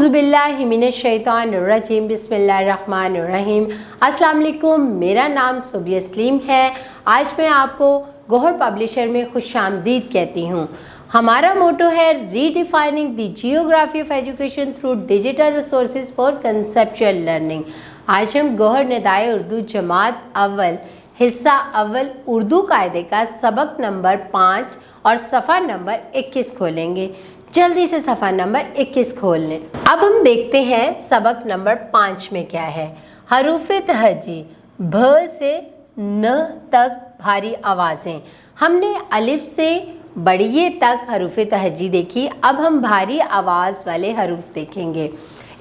औज़ुबिल्लाहि मिनश्शैतानिर्रजीम बिस्मिल्लाहिर्रहमानिर्रहीम। अस्सलाम वालेकुम, मेरा नाम सुबी अस्लीम है। आज मैं आपको गौहर पब्लिशर में खुशामदीद कहती हूँ। हमारा मोटो है redefining the geography of education through digital resources for conceptual learning. आज हम गौहर निदाए उर्दू जमात अव्वल हिस्सा अव्वल उर्दू कायदे का सबक नंबर 5 और सफ़ा नंबर 21 खोलेंगे। जल्दी से सफ़ा नंबर 21 खोल लें। अब हम देखते हैं सबक नंबर 5 में क्या है। हरूफ़े तहजी, भ से न तक भारी आवाज़ें। हमने अलिफ से बड़िए तक हरूफ़े तहजी देखी। अब हम भारी आवाज़ वाले हरूफ देखेंगे।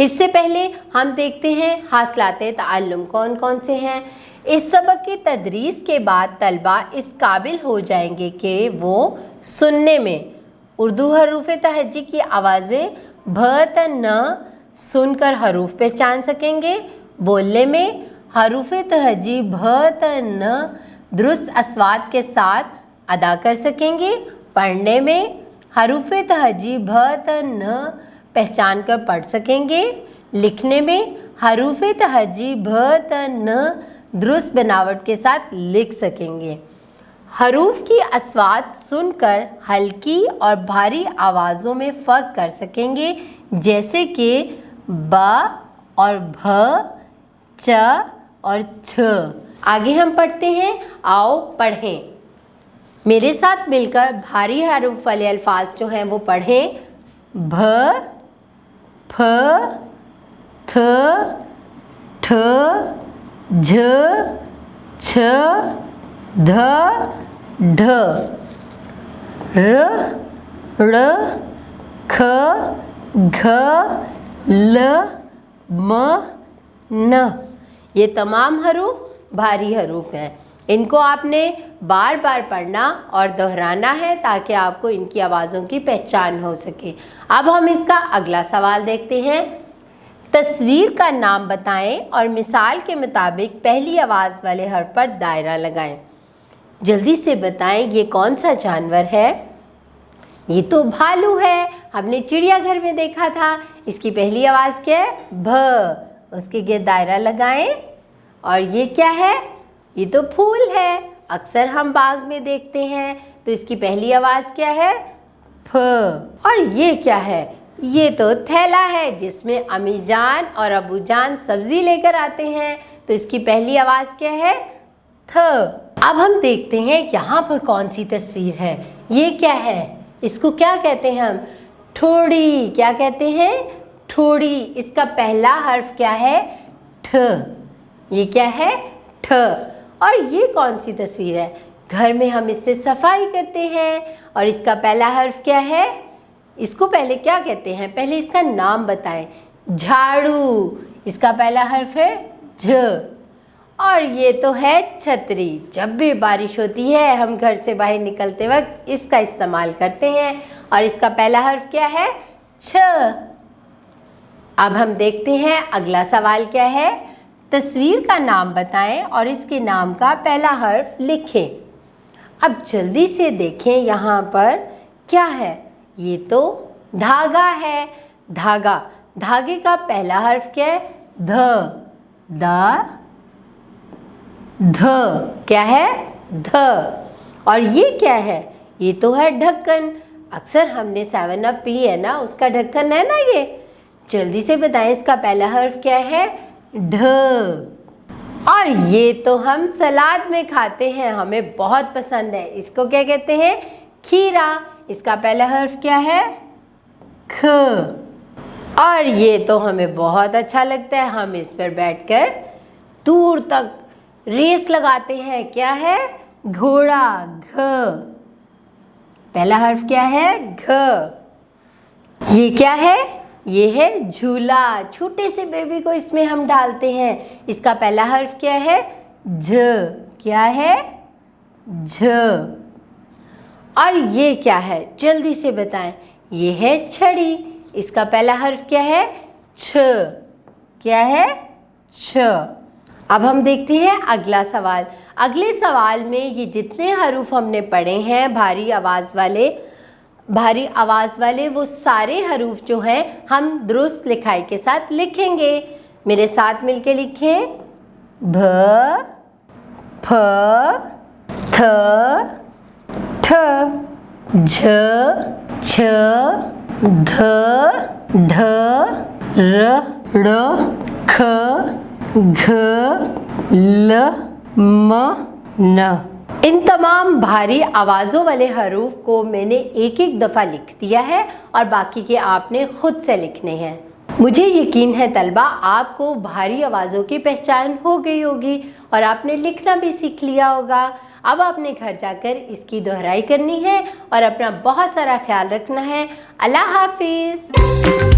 इससे पहले हम देखते हैं हासिलाते ताल्लुम कौन कौन से हैं। इस सबक की तदरीस के बाद तलबा इस काबिल हो जाएंगे कि वो सुनने में उर्दू हरूफ़े तहजी की आवाज़ें भ त न सुनकर हरूफ पहचान सकेंगे। बोलने में हरूफ़े तहजी भ त न दुरुस्त अस्वात के साथ अदा कर सकेंगे। पढ़ने में हरूफ़े तहजी भ त न पहचान कर पढ़ सकेंगे। लिखने में हरूफ़े तहजी भ त न दुरुस्त बनावट के साथ लिख सकेंगे। हरूफ की अस्वात सुनकर हल्की और भारी आवाज़ों में फ़र्क कर सकेंगे, जैसे कि ब और भ, च और छ। आगे हम पढ़ते हैं, आओ पढ़ें। मेरे साथ मिलकर भारी हरूफ वाले अल्फाज जो हैं वो पढ़ें। भ, फ, थ, ठ, झ, छ, ध, ढ, र, ड़, ख, घ, ल, म, न। ये तमाम हरूफ भारी हरूफ हैं। इनको आपने बार बार पढ़ना और दोहराना है ताकि आपको इनकी आवाज़ों की पहचान हो सके। अब हम इसका अगला सवाल देखते हैं। तस्वीर का नाम बताएं और मिसाल के मुताबिक पहली आवाज़ वाले हर्फ पर दायरा लगाएं। जल्दी से बताएं ये कौन सा जानवर है। ये तो भालू है, हमने चिड़ियाघर में देखा था। इसकी पहली आवाज़ क्या है? भ। उसके गिर्द दायरा लगाएं। और ये क्या है? ये तो फूल है, अक्सर हम बाग में देखते हैं। तो इसकी पहली आवाज़ क्या है? फ। और ये क्या है? ये तो थैला है जिसमें अम्मी जान और अबू जान सब्जी लेकर आते हैं। तो इसकी पहली आवाज़ क्या है? थ। अब हम देखते हैं यहाँ पर कौन सी तस्वीर है। ये क्या है? इसको क्या कहते हैं हम? ठोड़ी। क्या कहते हैं? ठोड़ी। इसका पहला हर्फ क्या है? ठ। ये क्या है? ठ। और ये कौन सी तस्वीर है? घर में हम इससे सफाई करते हैं और इसका पहला हर्फ क्या है? इसको पहले क्या कहते हैं? पहले इसका नाम बताएं। झाड़ू। इसका पहला हर्फ है झ। और ये तो है छतरी। जब भी बारिश होती है हम घर से बाहर निकलते वक्त इसका इस्तेमाल करते हैं और इसका पहला हर्फ क्या है? छ। अब हम देखते हैं अगला सवाल क्या है। तस्वीर का नाम बताएं और इसके नाम का पहला हर्फ लिखें। अब जल्दी से देखें यहाँ पर क्या है। ये तो धागा है। धागा। धागे का पहला हर्फ क्या है? ध। द, ध। क्या है? ध। और ये क्या है? ये तो है ढक्कन। अक्सर हमने 7 अप पी है ना, उसका ढक्कन है ना ये। जल्दी से बताएं इसका पहला हर्फ क्या है? ढ। और ये तो हम सलाद में खाते हैं, हमें बहुत पसंद है। इसको क्या कहते हैं? खीरा। इसका पहला हर्फ क्या है? ख। और ये तो हमें बहुत अच्छा लगता है, हम इस पर बैठकर दूर तक रेस लगाते हैं। क्या है? घोड़ा। घ। पहला हर्फ क्या है? घ। ये क्या है? ये है झूला। छोटे से बेबी को इसमें हम डालते हैं। इसका पहला हर्फ क्या है? झ। क्या है? झ। और ये क्या है? जल्दी से बताएं। ये है छड़ी। इसका पहला हर्फ क्या है? छ। क्या है? छ। अब हम देखते हैं अगला सवाल। अगले सवाल में ये जितने हरूफ हमने पढ़े हैं भारी आवाज़ वाले, भारी आवाज़ वाले वो सारे हरूफ जो हैं हम दुरुस्त लिखाई के साथ लिखेंगे। मेरे साथ मिलके लिखें। भ, फ, थ, ठ, झ, छ, ध, ढ, र, ड़, ख, घ, ल, म, न। इन तमाम भारी आवाज़ों वाले हरूफ को मैंने एक एक दफ़ा लिख दिया है और बाकी के आपने खुद से लिखने हैं। मुझे यकीन है तलबा आपको भारी आवाज़ों की पहचान हो गई होगी और आपने लिखना भी सीख लिया होगा। अब आपने घर जाकर इसकी दोहराई करनी है और अपना बहुत सारा ख्याल रखना है। अल्लाह हाफिज़।